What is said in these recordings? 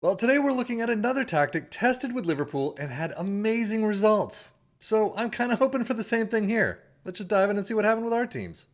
Well, today we're looking at another tactic tested with Liverpool and had amazing results. So I'm kind of hoping for the same thing here. Let's just dive in and see what happened with our teams.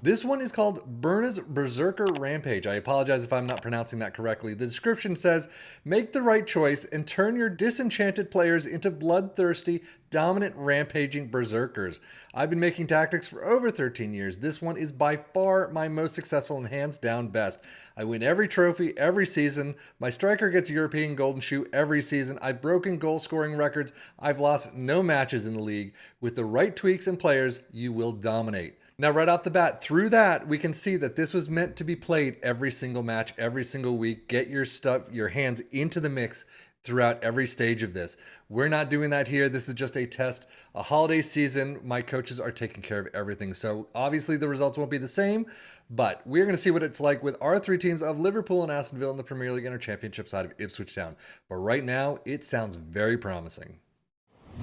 This one is called BURNAH'S BERSERKER RAMPAGE. I apologize if I'm not pronouncing that correctly. The description says, make the right choice and turn your disenchanted players into bloodthirsty, dominant, rampaging berserkers. I've been making tactics for over 13 years. This one is by far my most successful and hands down best. I win every trophy every season. My striker gets European Golden Shoe every season. I've broken goal scoring records. I've lost no matches in the league. With the right tweaks and players, you will dominate. Now, right off the bat, through that, we can see that this was meant to be played every single match, every single week. Get your hands into the mix throughout every stage of this. We're not doing that here. This is just a test, a holiday season. My coaches are taking care of everything. So obviously the results won't be the same, but we're going to see what it's like with our three teams of Liverpool and Aston Villa in the Premier League and our championship side of Ipswich Town. But right now, it sounds very promising.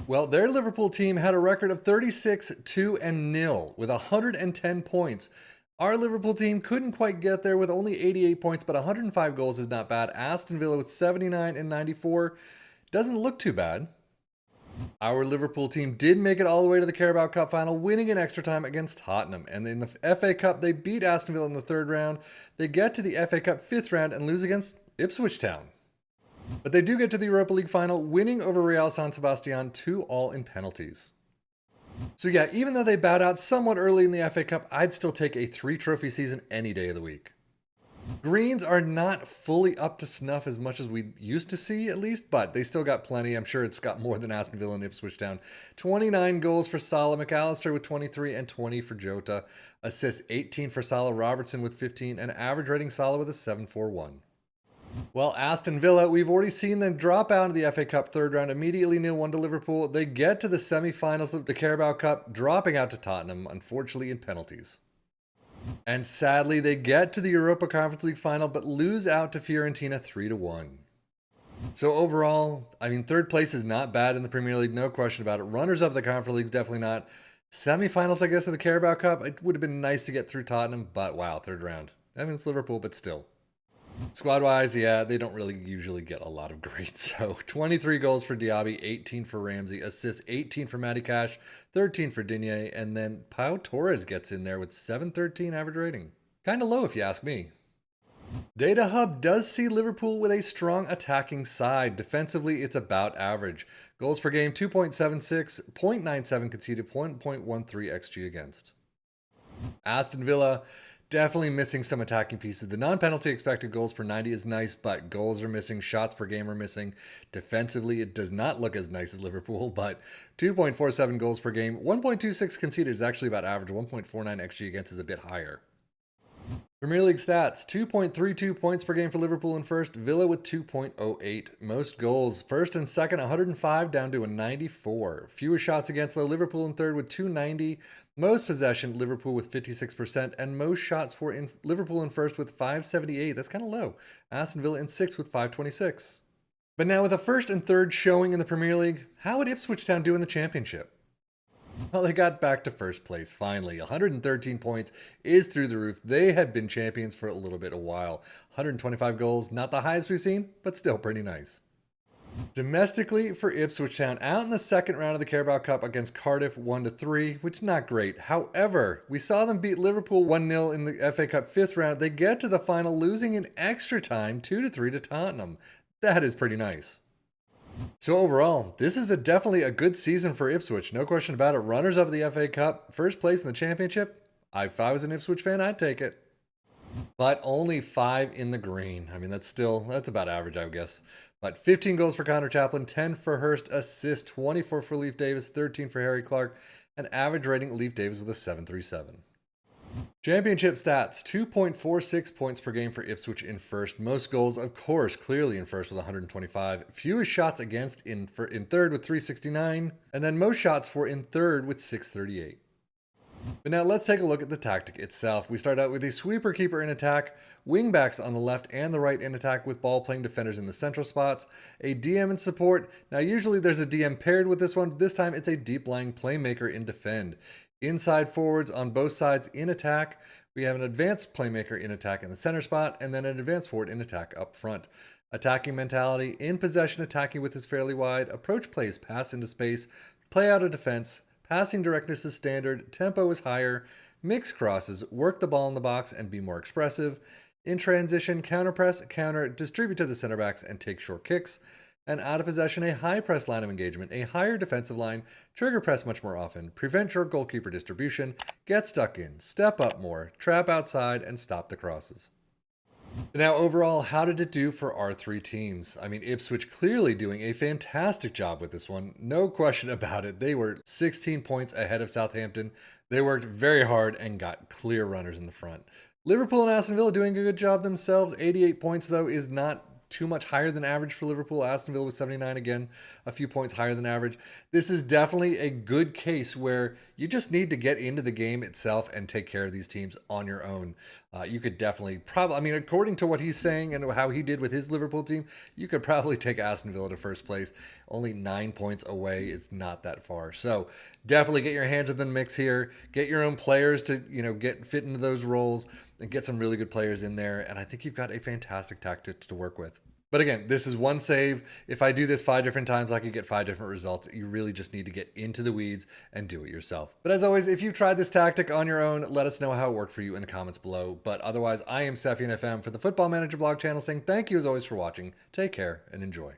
Well, their Liverpool team had a record of 36-2-0 with 110 points. Our Liverpool team couldn't quite get there with only 88 points, but 105 goals is not bad. Aston Villa with 79 and 94 doesn't look too bad. Our Liverpool team did make it all the way to the Carabao Cup final, winning in extra time against Tottenham. And in the FA Cup, they beat Aston Villa in the third round. They get to the FA Cup fifth round and lose against Ipswich Town. But they do get to the Europa League final, winning over Real San Sebastian 2-2 in penalties. So yeah, even though they bowed out somewhat early in the FA Cup, I'd still take a 3-trophy season any day of the week. Greens are not fully up to snuff as much as we used to see, at least, but they still got plenty. I'm sure it's got more than Aston Villa and Ipswich Town. 29 goals for Salah, McAllister with 23 and 20 for Jota. Assists 18 for Salah, Robertson with 15, and average rating Salah with a 7.41. Well, Aston Villa, we've already seen them drop out of the FA Cup third round, immediately 0-1 to Liverpool. They get to the semi-finals of the Carabao Cup, dropping out to Tottenham, unfortunately in penalties. And sadly, they get to the Europa Conference League final, but lose out to Fiorentina 3-1. So overall, third place is not bad in the Premier League, no question about it. Runners-up of the Conference League, definitely not. Semi-finals, I guess, of the Carabao Cup, it would have been nice to get through Tottenham, but wow, third round. It's Liverpool, but still. Squad-wise, yeah, they don't really usually get a lot of grades. So 23 goals for Diaby, 18 for Ramsey, assists 18 for Matty Cash, 13 for Digne, and then Pau Torres gets in there with 7.13 average rating. Kind of low if you ask me. Data Hub does see Liverpool with a strong attacking side. Defensively, it's about average. Goals per game, 2.76, 0.97 conceded, 1.13 XG against. Aston Villa, definitely missing some attacking pieces. The non-penalty expected goals per 90 is nice, but goals are missing, shots per game are missing. Defensively, it does not look as nice as Liverpool, but 2.47 goals per game. 1.26 conceded is actually about average. 1.49 XG against is a bit higher. Premier League stats, 2.32 points per game for Liverpool in first, Villa with 2.08. Most goals, first and second, 105 down to a 94. Fewest shots against, though, Liverpool in third with 290. Most possession, Liverpool with 56%, and most shots for Liverpool in first with 578. That's kind of low. Aston Villa in sixth with 526. But now with a first and third showing in the Premier League, how would Ipswich Town do in the Championship? Well, they got back to first place, finally. 113 points is through the roof. They have been champions for a little bit a while. 125 goals, not the highest we've seen, but still pretty nice. Domestically for Ipswich Town, out in the second round of the Carabao Cup against Cardiff 1-3, which is not great. However, we saw them beat Liverpool 1-0 in the FA Cup fifth round. They get to the final, losing in extra time 2-3 to Tottenham. That is pretty nice. So overall, this is definitely a good season for Ipswich, no question about it. Runners-up of the FA Cup, first place in the championship. If I was an Ipswich fan, I'd take it. But only 5 in the green. That's about average, I would guess. But 15 goals for Connor Chaplin, 10 for Hurst, assists 24 for Leif Davis, 13 for Harry Clark, and average rating Leif Davis with a 7.37. Championship stats, 2.46 points per game for Ipswich in first. Most goals, of course, clearly in first with 125. Fewest shots against in third with 369. And then most shots for in third with 638. But now let's take a look at the tactic itself. We start out with a sweeper keeper in attack, wingbacks on the left and the right in attack with ball playing defenders in the central spots, a DM in support. Now usually there's a DM paired with this one. This time it's a deep lying playmaker in defend. Inside forwards on both sides in attack. We have an advanced playmaker in attack in the center spot and then an advanced forward in attack up front. Attacking mentality, in possession attacking width is fairly wide, approach plays pass into space, play out of defense, passing directness is standard, tempo is higher, mix crosses, work the ball in the box and be more expressive. In transition, counter press, counter, distribute to the center backs and take short kicks. And out of possession, a high press line of engagement, a higher defensive line, trigger press much more often, prevent short goalkeeper distribution, get stuck in, step up more, trap outside, and stop the crosses. Now, overall, how did it do for our three teams? I mean, Ipswich clearly doing a fantastic job with this one. No question about it. They were 16 points ahead of Southampton. They worked very hard and got clear runners in the front. Liverpool and Aston Villa doing a good job themselves. 88 points, though, is not too much higher than average for Liverpool. Aston Villa was 79, again, a few points higher than average. This is definitely a good case where you just need to get into the game itself and take care of these teams on your own. You could definitely I mean, according to what he's saying and how he did with his Liverpool team, you could probably take Aston Villa to first place. Only 9 points away. It's not that far. So definitely get your hands in the mix here. Get your own players to, get fit into those roles and get some really good players in there. And I think you've got a fantastic tactic to work with. But again, this is one save. If I do this 5 different times, I could get 5 different results. You really just need to get into the weeds and do it yourself. But as always, if you've tried this tactic on your own, let us know how it worked for you in the comments below. But otherwise, I am Sefian FM for the Football Manager blog channel saying thank you as always for watching. Take care and enjoy.